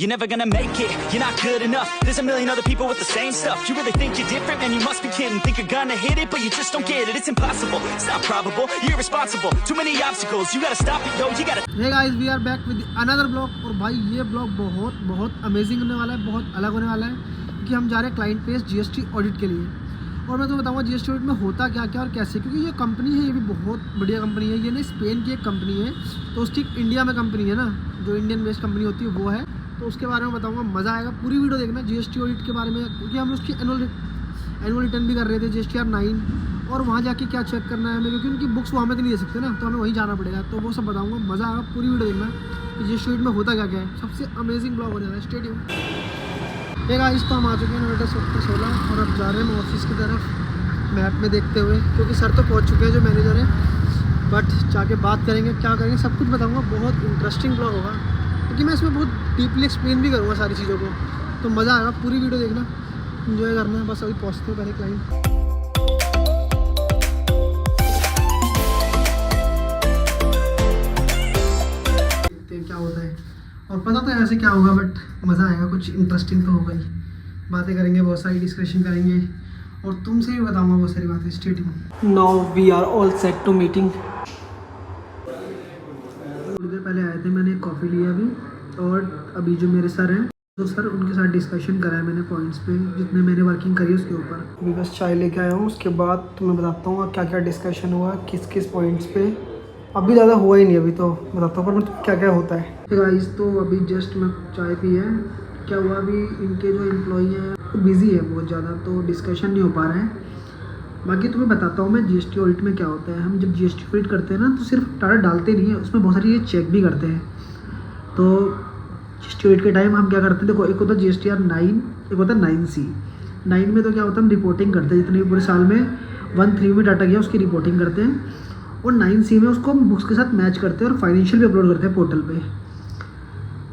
You're never gonna make it, you're not good enough. There's a million other people with the same stuff. You really think you're different? Man, you must be kidding. Think you're gonna hit it, but you just don't get it. It's impossible, it's not probable, you're irresponsible. Too many obstacles, you gotta stop it, yo, you gotta... Hey guys, we are back with another blog. और भाई ये blog बहुत amazing होने वाला है, बहुत अलग होने वाला है, क्योंकि हम जा रहे हैं क्लाइंट पेज जीएसटी ऑडिट के लिए। और मैं तुम्हें बताऊंगा जीएसटी ऑडिट में होता क्या क्या और कैसे, क्योंकि ये कंपनी है, ये भी बहुत बढ़िया कंपनी है। ये ना स्पेन की एक कंपनी है, तो उसकी इंडिया में कंपनी है ना, जो इंडियन बेस्ड कंपनी होती है वो है। तो उसके बारे में बताऊंगा, मज़ा आएगा। पूरी वीडियो देखना जीएसटी ऑडिट के बारे में, क्योंकि हम उसकी एनुअल रिटर्न भी कर रहे थे GSTR 9, और वहाँ जाके क्या चेक करना है हमें, क्योंकि उनकी बुक्स वो हमें तो नहीं दे सकते ना, तो हमें वहीं जाना पड़ेगा। तो वो सब बताऊंगा, मज़ा आएगा। पूरी वीडियो देखना कि जीएसटी ऑडिट में होता क्या क्या है। सबसे अमेजिंग ब्लॉग होने वाला है, स्टे ट्यून्ड। एक आज तो हम आ चुके हैं नोएडा सेक्टर 16 और अब जा रहे हैं ऑफिस की तरफ मैप में देखते हुए, क्योंकि सर तो पहुँच चुके हैं जो मैनेजर है, बट जाके बात करेंगे, क्या करेंगे, सब कुछ बताऊँगा। बहुत इंटरेस्टिंग ब्लॉग होगा, क्योंकि मैं इसमें बहुत डीपली एक्सप्लेन भी करूँगा सारी चीज़ों को, तो मज़ा आएगा। पूरी वीडियो देखना, एंजॉय करना है। बस अभी पहुँचते हैं पहले क्लाइंट। क्या होता है और पता तो ऐसे क्या होगा, बट मज़ा आएगा। कुछ इंटरेस्टिंग तो होगा ही, बातें करेंगे, बहुत सारी डिस्कशन करेंगे और तुमसे भी बताऊँगा बहुत सारी बातें। Stay tuned. Now we are all set to meeting. थोड़ी देर पहले आए थे, मैंने एक कॉफ़ी लिया अभी, और अभी जो मेरे सर हैं, तो सर उनके साथ डिस्कशन करा है मैंने पॉइंट्स पे, जितने मैंने वर्किंग करी है उसके ऊपर। अभी बस चाय लेके आया हूँ, उसके बाद तो मैं बताता हूँ क्या क्या डिस्कशन हुआ, किस किस पॉइंट्स पे। अभी ज़्यादा हुआ ही नहीं, अभी तो बताता हूँ, पर क्या क्या होता है गाइस। तो अभी जस्ट मैं चाय पी है। क्या हुआ, अभी इनके जो एम्प्लॉई हैं वो बिज़ी है बहुत ज़्यादा, तो डिस्कशन नहीं हो पा रहा है। बाकी तुम्हें बताता हूँ मैं जीएसटी ऑडिट में क्या होता है। हम जब जीएसटी ऑडिट करते हैं ना, तो सिर्फ डाटा डालते नहीं है, उसमें बहुत सारी चीज़ें चेक भी करते हैं। तो जीएसटी ऑडिट के टाइम हम क्या करते हैं, देखो, एक होता है GSTR 9, एक होता है 9C। 9 में तो क्या होता है, हम रिपोर्टिंग करते हैं, जितने भी पूरे साल में 1/3 में डाटा गया उसकी रिपोर्टिंग करते हैं, और 9C में उसको हम बुक्स के साथ मैच करते हैं और फाइनेंशियल भी अपलोड करते हैं पोर्टल पे।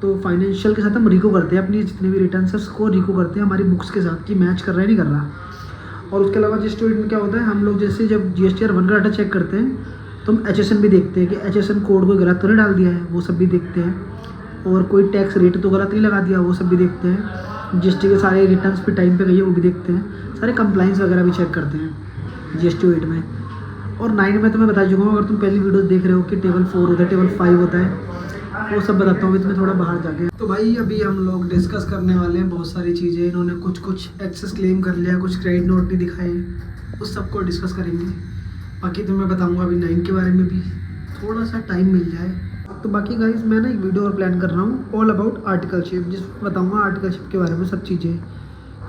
तो फाइनेंशियल के साथ हम रिको करते हैं, अपनी जितने भी रिटर्न है उसको रिको करते हैं हमारी बुक्स के साथ, कि मैच कर रहा है नहीं कर रहा। और उसके अलावा जीएसटी ऑडिट में क्या होता है, हम लोग जैसे जब GSTR 1 का डाटा चेक करते हैं, तो हम HSN भी देखते हैं कि HSN कोड कोई गलत तो नहीं डाल दिया है, वो सब भी देखते हैं। और कोई टैक्स रेट तो गलत नहीं लगा दिया, वो सब भी देखते हैं। जीएसटी के सारे रिटर्न्स भी टाइम पे गई है, वो भी देखते हैं। सारे कंप्लाइंस वगैरह भी चेक करते हैं जीएसटी ऑडिट में। और 9 में तो मैं बता चुका हूँ, अगर तुम पहली वीडियो देख रहे हो, कि टेबल 4 होता है, टेबल 5 होता है, वो सब बताता हूँ अभी तुम्हें थोड़ा बाहर जाके। तो भाई अभी हम लोग डिस्कस करने वाले हैं बहुत सारी चीज़ें। इन्होंने कुछ एक्सेस क्लेम कर लिया, कुछ क्रेडिट नोट नहीं दिखाए, उस सबको डिस्कस करेंगे। बाकी तो मैं बताऊँगा अभी 9 के बारे में भी, थोड़ा सा टाइम मिल जाए। तो बाकी गाइस, मैं ना एक वीडियो और प्लान कर रहा हूँ ऑल अबाउट आर्टिकलशिप, जिसमें बताऊँगा आर्टिकलशिप के बारे में सब चीज़ें,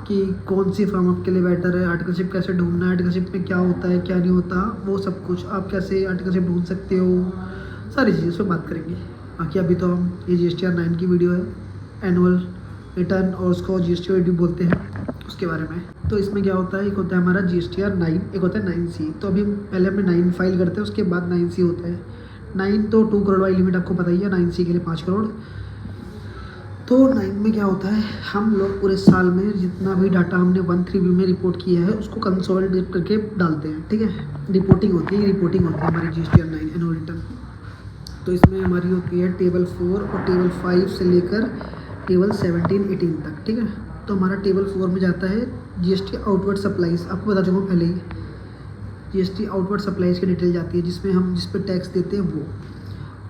कि कौन सी फर्म आपके लिए बेटर है, आर्टिकलशिप कैसे ढूंढना है, आर्टिकलशिप में क्या होता है क्या नहीं होता, वो सब कुछ, आप कैसे आर्टिकलशिप ढूंढ सकते हो, सारी चीज़ें उस पर बात करेंगे। बाकी अभी तो हम ये GSTR 9 की वीडियो है, एनुअल रिटर्न, और उसको जीएसटी ऑडिट भी बोलते हैं, उसके बारे में। तो इसमें क्या होता है, एक होता है हमारा GSTR 9, एक होता है 9C। तो अभी पहले अपने 9 फाइल करते हैं, उसके बाद 9C होता है। 9 तो 2 करोड़ वाली लिमिट आपको पता ही है, 9C के लिए 5 करोड़। तो 9 में क्या होता है, हम लोग पूरे साल में जितना भी डाटा हमने 1/3 में रिपोर्ट किया है, उसको कंसोलिडेट करके डालते हैं, ठीक है। रिपोर्टिंग होती है हमारी GSTR 9 एनुअल रिटर्न। तो इसमें हमारी होती है टेबल 4 और टेबल 5 से लेकर टेबल 17-18 तक, ठीक है। तो हमारा टेबल 4 में जाता है GST आउटवर्ड सप्लाईज, आपको बता चुका हूँ पहले ही। GST आउटवर्ड सप्लाईज की डिटेल जाती है, जिसमें हम जिस पे टैक्स देते हैं वो।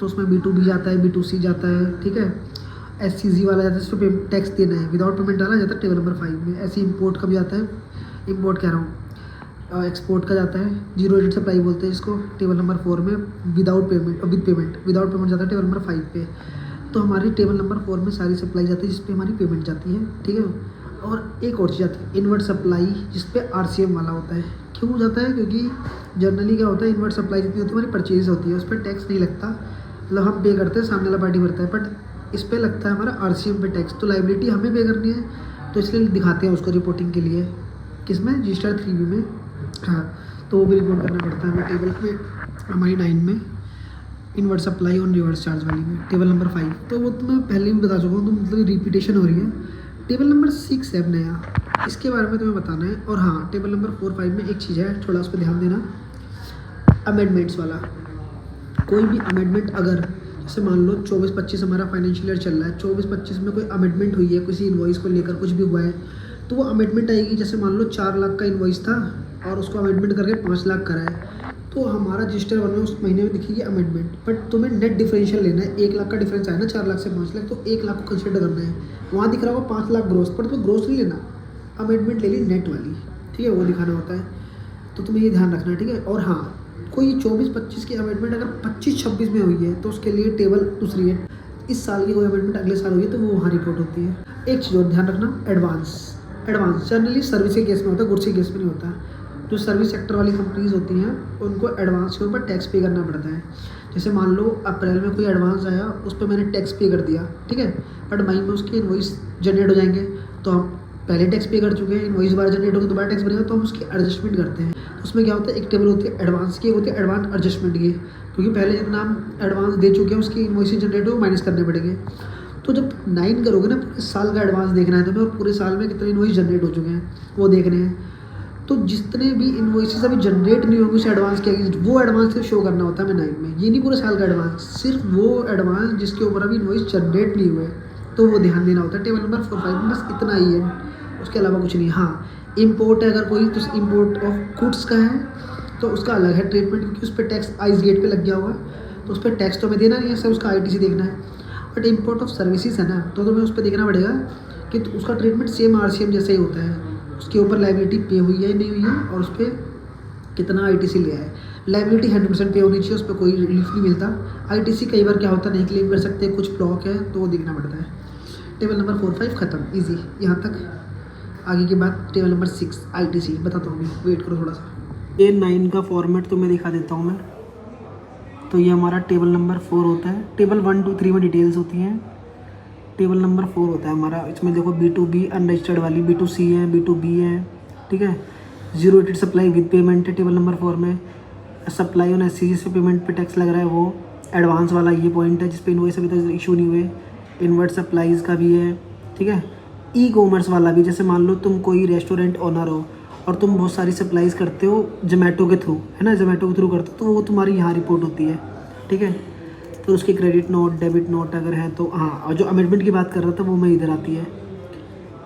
तो उसमें B2B जाता है, B2C जाता है, ठीक है। SCG वाला जाता है, जिस पर टैक्स देना है, विदाउट पेमेंट डाला जाता है टेबल नंबर 5 में। ऐसे इम्पोर्ट का भी जाता है, इम्पोर्ट कह रहा हूँ, एक्सपोर्ट का जाता है, जीरो रेट सप्लाई बोलते हैं इसको, टेबल नंबर 4 में। विदाउट पेमेंट और विदाउट पेमेंट जाता है टेबल नंबर 5 पे। तो हमारी टेबल नंबर 4 में सारी सप्लाई जाती है, जिस पे हमारी पेमेंट जाती है, ठीक है। और एक और चीज़ आती है इनवर्ट सप्लाई, जिस पे RCM वाला होता है। क्यों जाता है, क्योंकि जनरली क्या होता है, इनवर्ट सप्लाई जितनी होती है हमारी परचेज होती है, उस पर टैक्स नहीं लगता, मतलब हम पे करते हैं, सामने वाला पार्टी भरता है, बट इस पर लगता है हमारा RCM पे टैक्स। तो लाइबिलिटी हमें पे करनी है, तो इसलिए दिखाते हैं उसको रिपोर्टिंग के लिए, किसमें, GSTR 3B में। हाँ, तो वो भी रिपोर्ट करना पड़ता है हमें टेबल में, हमारी 9 में, इनवर्ट सप्लाई और रिवर्स चार्ज वाली में, टेबल नंबर 5। तो वो तो मैं पहले भी बता चुका हूँ, तो मतलब रिपीटेशन हो रही है। टेबल नंबर 6 है नया, इसके बारे में तुम्हें बताना है। और हाँ, टेबल नंबर 4-5 में एक चीज़ है, थोड़ा उस पर ध्यान देना, अमेंडमेंट्स वाला। कोई भी अमेंडमेंट अगर जैसे मान लो 24-25 हमारा फाइनेंशियल ईयर चल रहा है, 24-25 में कोई अमेंडमेंट हुई है, किसी इन्वॉइस को लेकर कुछ भी हुआ है, तो वो अमेंडमेंट आएगी। जैसे मान लो 4 लाख का इन्वॉइस था और उसको अमेंडमेंट करके 5 लाख करा है, तो हमारा रजिस्टर वन में उस महीने में दिखेगी अमेंडमेंट। बट तुम्हें नेट डिफरेंशियल लेना है, 1 लाख का डिफरेंस आया ना 4 लाख से 5 लाख, तो 1 लाख को कंसिडर करना है। वहाँ दिख रहा होगा 5 लाख ग्रोस, पर तुम्हें ग्रोस नहीं लेना, अमेंडमेंट ले ली नेट वाली, ठीक है, वो दिखाना होता है। तो तुम्हें ये ध्यान रखना है, ठीक है। और हाँ, कोई 24-25 की अमेंडमेंट अगर 25-26 में हुई है तो उसके लिए टेबल दूसरी है। इस साल की कोई अमेंडमेंट अगले साल हुई है तो वो वहाँ रिपोर्ट होती है। एक चीज़ और ध्यान रखना, एडवांस जनरली सर्विस के केस में होता है, गुड्स के केस में नहीं होता। जो सर्विस सेक्टर वाली कंपनीज होती हैं उनको एडवांस के ऊपर टैक्स पे करना पड़ता है। जैसे मान लो अप्रैल में कोई एडवांस आया, उस पर मैंने टैक्स पे कर दिया, ठीक है, बट मई में उसके इन्वॉइस जनरेट हो जाएंगे, तो हम पहले टैक्स पे कर चुके हैं, इन्वॉइस दोबारा जनरेट होगा, दोबारा टैक्स बनेगा, तो हम उसकी एडजस्टमेंट करते हैं। तो उसमें क्या होता है, एक टेबल होती है एडवांस की, एक होती है एडवांस एडजस्टमेंट की, क्योंकि पहले जितना हम एडवांस दे चुके हैं उसकी इन्वॉइस जनरेट हो माइनस करने पड़ेंगे। तो जब 9 करोगे ना, पूरे साल का एडवांस देखना है तुम्हें, और पूरे साल में कितने इन्वॉइस जनरेट हो चुके हैं वो देखने हैं। तो जितने भी इन्वॉइसेस अभी जनरेट नहीं होंगे उस एडवांस के अगेंस्ट, वो एडवांस से शो करना होता है हमें 9 में। ये नहीं पूरे साल का एडवांस, सिर्फ वो एडवांस जिसके ऊपर अभी इन्वॉइस जनरेट नहीं हुए, तो वो ध्यान देना होता है। टेबल नंबर 4-5 में बस इतना ही है, उसके अलावा कुछ नहीं। हाँ, इम्पोर्ट है अगर कोई, तो इम्पोर्ट ऑफ गुड्स का है तो उसका अलग है ट्रीटमेंट, क्योंकि उस पर टैक्स आइस गेट पे लग गया हुआ है, तो उस पर टैक्स तो हमें देना नहीं है, सब उसका ITC देखना है। बट इम्पोर्ट ऑफ सर्विसेज है ना, तो तुम्हें उस पर देखना पड़ेगा कि उसका ट्रीटमेंट सेम RCM जैसा ही होता है, उसके ऊपर लाइबिलिटी पे हुई है नहीं हुई है, और उस पर कितना ITC लिया है। लाइबिलिटी 100% पे होनी चाहिए, उस पर कोई रिलीफ नहीं मिलता। ITC कई बार क्या होता है नहीं क्लेम कर सकते, कुछ ब्लॉक है, तो वो देखना पड़ता है। टेबल नंबर 4-5 ख़त्म, ईजी यहाँ तक। आगे की बात टेबल नंबर 6 ITC बताता हूँ, वेट करो थोड़ा सा। ये 9 का फॉर्मेट तो मैं दिखा देता हूँ मैं। तो ये हमारा टेबल नंबर 4 होता है। टेबल 1, 2, 3 में डिटेल्स होती हैं, टेबल नंबर 4 होता है हमारा। इसमें देखो B2B अनरजिस्टर्ड वाली, B2C है, B2B है, ठीक है। 0 रेटेड सप्लाई विद पेमेंट है टेबल नंबर 4 में। सप्लाई ऑन SCG से पेमेंट पे टैक्स लग रहा है, वो एडवांस वाला ये पॉइंट है, जिस पे इन्वॉइस अभी तक इशू नहीं हुए। इनवर्ट सप्लाईज़ का भी है, ठीक है। ई-कॉमर्स वाला भी, जैसे मान लो तुम कोई रेस्टोरेंट ओनर हो और तुम बहुत सारी सप्लाईज़ करते हो जोमेटो के थ्रू, है ना, जोमेटो के थ्रू करते हो, तो वो तुम्हारी यहाँ रिपोर्ट होती है, ठीक है। तो उसके क्रेडिट नोट, डेबिट नोट अगर है तो हाँ। और जो अमेंडमेंट की बात कर रहा था वो मैं इधर आती है,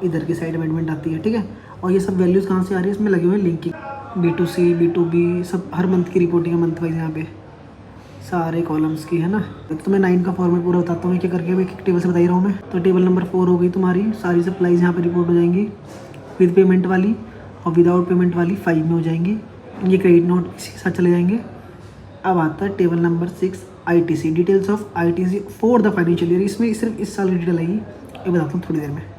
इधर की साइड अमेंडमेंट आती है, ठीक है। और ये सब वैल्यूज़ कहाँ से आ रही है, इसमें लगे हुए हैं लिंकिंग, B2C, B2B सब हर मंथ की रिपोर्टिंग है, मंथ वाइज यहाँ पे सारे कॉलम्स की, है ना। तो मैं 9 का फॉर्मेट पूरा बताता हूँ, क्या करके एक टेबल से बता ही रहा हूँ मैं। तो टेबल नंबर 4 हो गई तुम्हारी, सारी सप्लाईज यहाँ पे रिपोर्ट हो जाएंगी, विद पेमेंट वाली और विदाउट पेमेंट वाली 5 में हो जाएंगी। ये क्रेडिट नोट इसी के साथ चले जाएंगे। अब आता है table number 6 ITC, details of ITC for the financial year. इसमें सिर्फ इस साल की डिटेल आएगी, ये बताता हूँ थोड़ी देर में।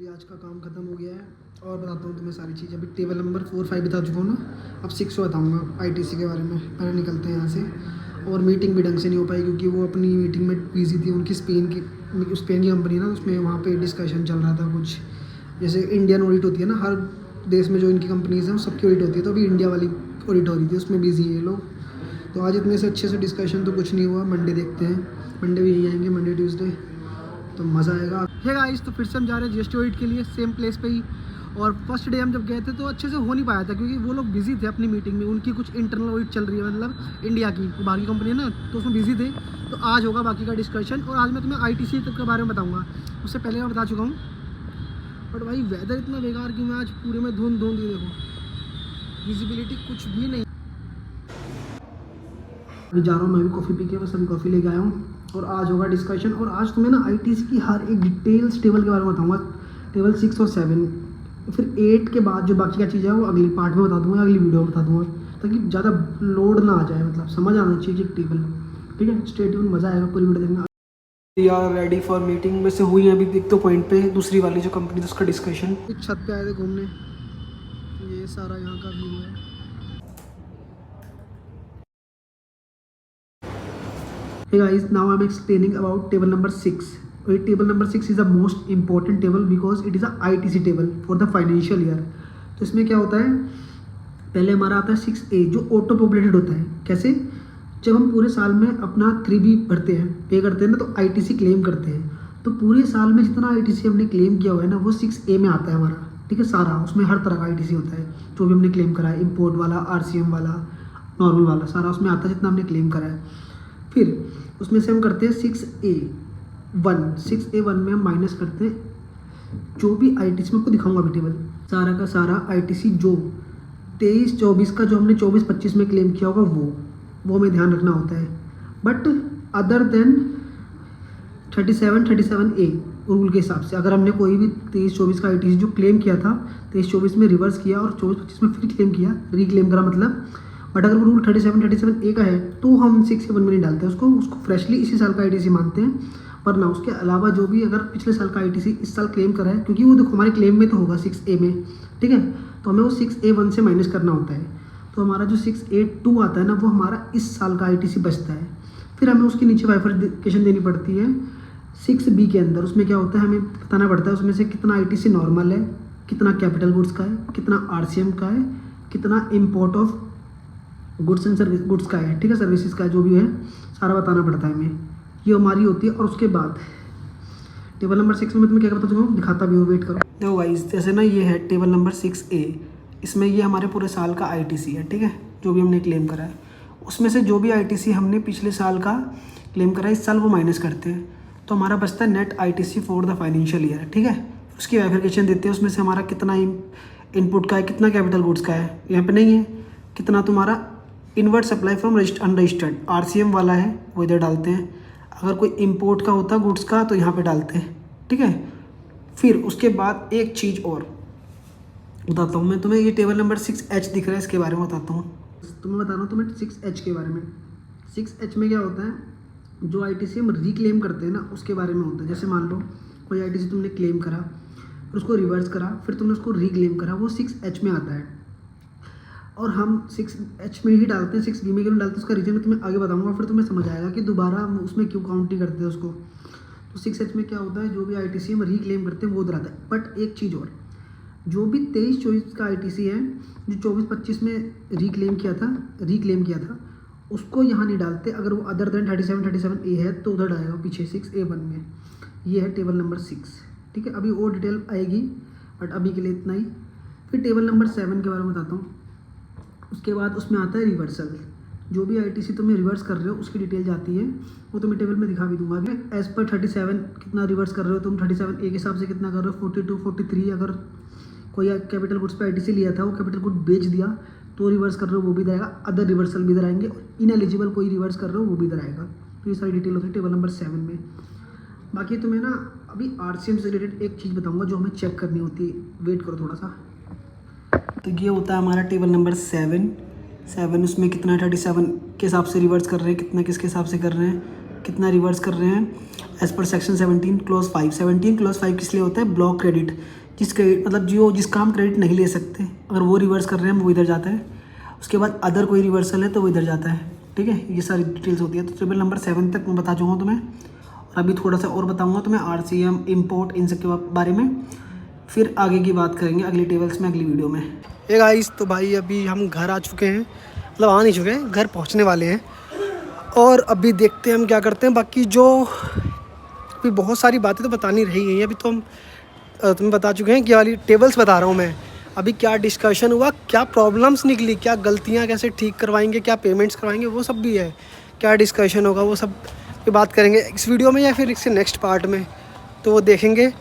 आज का काम खत्म हो गया है और बताता हूँ तुम्हें सारी चीज़। अभी टेबल नंबर 4-5 बता चुका हूँ ना, अब 6 बताऊँगा ITC के बारे में। पहले निकलते हैं यहाँ से। और मीटिंग भी ढंग से नहीं हो पाई क्योंकि वो अपनी मीटिंग में बिजी थी, उनकी स्पेन की कंपनी ना, उसमें वहाँ पे डिस्कशन चल रहा था कुछ। जैसे इंडियन ऑडिट होती है ना, हर देश में जो इनकी कंपनीज हैं सबकी ऑडिट होती है, तो अभी इंडिया वाली ऑडिट हो रही थी, उसमें बिजी है लोग। तो आज इतने से अच्छे से डिस्कशन तो कुछ नहीं हुआ। मंडे देखते हैं, मंडे भी यही आएंगे, मंडे ट्यूसडे, तो मज़ा आएगा। है गाइस, तो फिर से हम जा रहे हैं GST ऑडिट के लिए, सेम प्लेस पे ही। और फर्स्ट डे हम जब गए थे तो अच्छे से हो नहीं पाया था क्योंकि वो लोग बिजी थे अपनी मीटिंग में, उनकी कुछ इंटरनल ऑडिट चल रही है, मतलब इंडिया की, बाहर की कंपनी है ना, तो उसमें बिजी थे। तो आज होगा बाकी का डिस्कशन, और आज मैं तुम्हें ITC तक के बारे में बताऊँगा। उससे पहले मैं बता चुका हूँ। बट भाई वेदर इतना बेकार कि मैं आज पूरे में धुंध ही देखो, विजिबिलिटी कुछ भी नहीं। अभी जा रहा हूँ मैं भी कॉफ़ी पी के, बस अभी कॉफ़ी लेके आया हूँ। और आज होगा डिस्कशन, और आज तुम्हें ना ITC की हर एक डिटेल्स टेबल के बारे में बताऊँगा, टेबल 6 और 7। फिर 8 के बाद जो बाकी का चीज़ है वो अगली पार्ट में बता दूँगा, अगली वीडियो में बता दूँगा, ताकि ज़्यादा लोड ना आ जाए, मतलब समझ आना चाहिए टेबल, ठीक है। स्टे ट्यून, मज़ा आएगा पूरी वीडियो देखना। We are ready for meeting. वैसे हुई है अभी एक तो पॉइंट पे, दूसरी वाली जो कंपनी थी उसका डिस्कशन। छत पे आए थे घूमने, ये सारा यहाँ का व्यू है। Hey guys, now I'm explaining about table number 6. Table number 6 is the most important table because it is a ITC table for the financial year. तो इसमें क्या होता है, पहले हमारा आता है 6A जो ऑटो पॉपुलेटेड होता है। कैसे, जब हम पूरे साल में अपना 3B भरते हैं, पे करते हैं ना, तो ITC क्लेम करते हैं। तो पूरे साल में जितना ITC हमने क्लेम किया हुआ है ना, वो 6A में आता है हमारा, ठीक है, सारा उसमें हर तरह का ITC होता है जो भी हमने क्लेम करा है, इम्पोर्ट वाला, RCM वाला, नॉर्मल वाला, सारा उसमें आता है जितना हमने क्लेम करा है। फिर उसमें से हम करते हैं 6A1 में हम माइनस करते हैं जो भी ITC, मैं आपको दिखाऊंगा अभी टेबल, सारा का सारा ITC जो 23-24 का जो हमने 24-25 में क्लेम किया होगा वो हमें ध्यान रखना होता है। But other than 37A rule के हिसाब से अगर हमने कोई भी 23-24 का ITC जो क्लेम किया था 23-24 में रिवर्स किया और 24-25 में फिर क्लेम किया, रीक्लेम करा मतलब, बट अगर वो रूल 37A का है तो हम 6A1 में नहीं डालते, उसको फ्रेशली इसी साल का ITC मानते हैं। वरना उसके अलावा जो भी अगर पिछले साल का ITC इस साल क्लेम करा है, क्योंकि वो देखो हमारे क्लेम में तो होगा 6A में, ठीक है, तो हमें वो 6A1 से माइनस करना होता है। तो हमारा जो 6A2 आता है ना, वो हमारा इस साल का ITC बचता है। फिर हमें उसके नीचे बाइफरकेशन देनी पड़ती है 6B के अंदर। उसमें क्या होता है, हमें बताना पड़ता है उसमें से कितना ITC नॉर्मल है, कितना कैपिटल गुड्स का है, कितना RCM का है, कितना import of goods and service goods का है, ठीक है, सर्विसेज का जो भी है सारा बताना पड़ता है हमें। ये हमारी होती है। और उसके बाद टेबल नंबर 6 में मैं तुम्हें क्या बताता हूँ, दिखाता भी हूँ, वेट करो। देखो गाइस, जैसे ना ये है टेबल नंबर 6A, इसमें ये हमारे पूरे साल का ITC है, ठीक है, जो भी हमने क्लेम करा है। उसमें से जो भी ITC हमने पिछले साल का क्लेम करा है इस साल वो माइनस करते हैं, तो हमारा बचता है net ITC for the financial year, ठीक है। उसकी वेरिफिकेशन देते हैं, उसमें से हमारा कितना इनपुट का है, कितना कैपिटल गुड्स का है, यहाँ पे नहीं है, कितना तुम्हारा inward supply from unregistered RCM वाला है वो इधर डालते हैं, अगर कोई इम्पोर्ट का होता गुड्स का तो यहाँ पे डालते हैं, ठीक है। फिर उसके बाद एक चीज़ और बताता हूँ मैं तुम्हें, ये टेबल नंबर 6H दिख रहा है, इसके बारे में बताता हूँ। तुम्हें बता रहा हूँ तुम्हें 6H के बारे में। 6H में क्या होता है, जो ITC हम रीक्लेम करते हैं ना उसके बारे में होता है। जैसे मान लो कोई ITC तुमने क्लेम करा, फिर उसको रिवर्स करा, फिर तुमने उसको रीक्लेम करा, वो 6H में आता है। और हम 6H में ही डालते हैं, 6B में क्यों डालते हैं उसका रीज़न मैं तुम्हें आगे बताऊंगा, फिर तुम्हें समझ आएगा कि दोबारा हम उसमें क्यों काउंट नहीं करते हैं उसको। तो 6H में क्या होता है, जो भी ITC हम रीक्लेम करते हैं वो उधर आता है। बट एक चीज़ और, जो भी 23-24 का ITC है जो 24-25 में रीक्लेम किया था उसको यहाँ नहीं डालते। अगर वो अदर देन 37A है तो उधर डालेगा पीछे 6A1 में। ये है टेबल नंबर 6, ठीक है। अभी और डिटेल आएगी बट अभी के लिए इतना ही। फिर टेबल नंबर 7 के बारे में बताता हूँ। उसके बाद उसमें आता है रिवर्सल। जो भी ITC तुम्हें रिवर्स कर रहे हो उसकी डिटेल जाती है, वो तुम्हें टेबल में दिखा भी दूंगा। एज़ पर 37 कितना रिवर्स कर रहे हो तुम, 37A के हिसाब से कितना कर रहे हो, 42, 43। अगर कोई कैपिटल गुड्स पे ITC लिया था, वो कैपिटल गुड बेच दिया तो रिवर्स कर रहे हो वो भी इधर आएगा, अदर रिवर्सल भी इधर आएंगे, और इनएलिजिबल कोई रिवर्स कर रहे हो वो भी इधर आएगा। तो ये सारी डिटेल होती है टेबल नंबर 7 में। बाकी तुम्हें ना अभी RCM से रिलेटेड एक चीज़ बताऊँगा जो हमें चेक करनी होती है, वेट करो थोड़ा सा। तो ये होता है हमारा टेबल नंबर 7। उसमें कितना 37 के हिसाब से रिवर्स कर रहे हैं, कितना किसके हिसाब से कर रहे हैं, कितना रिवर्स कर रहे हैं as per section 17 clause 5। 17 clause 5 किस लिए होता है, ब्लॉक क्रेडिट, मतलब जिसका हम क्रेडिट नहीं ले सकते, अगर वो रिवर्स कर रहे हैं वो इधर जाता है। उसके बाद अदर कोई रिवर्सल है तो वो इधर जाता है, ठीक है। ये सारी डिटेल्स होती है। तो टेबल नंबर 7 तक मैं बता चुका तुम्हें, और अभी थोड़ा सा और बताऊँगा तुम्हें RCM, इम्पोर्ट, इन सब के बारे में। फिर आगे की बात करेंगे अगली टेबल्स में, अगली वीडियो में। हे गाइस, तो भाई अभी हम घर आ चुके हैं, मतलब आ नहीं चुके हैं, घर पहुंचने वाले हैं। और अभी देखते हैं हम क्या करते हैं। बाकी जो अभी बहुत सारी बातें तो बतानी रही गई हैं, अभी तो हम तुम्हें बता चुके हैं कि वाली टेबल्स बता रहा हूँ मैं। अभी क्या डिस्कशन हुआ, क्या प्रॉब्लम्स निकली, क्या गलतियाँ कैसे ठीक करवाएंगे, क्या पेमेंट्स करवाएंगे, वो सब भी है। क्या डिस्कशन होगा वो सब की बात करेंगे इस वीडियो में या फिर इसके नेक्स्ट पार्ट में, तो वो देखेंगे।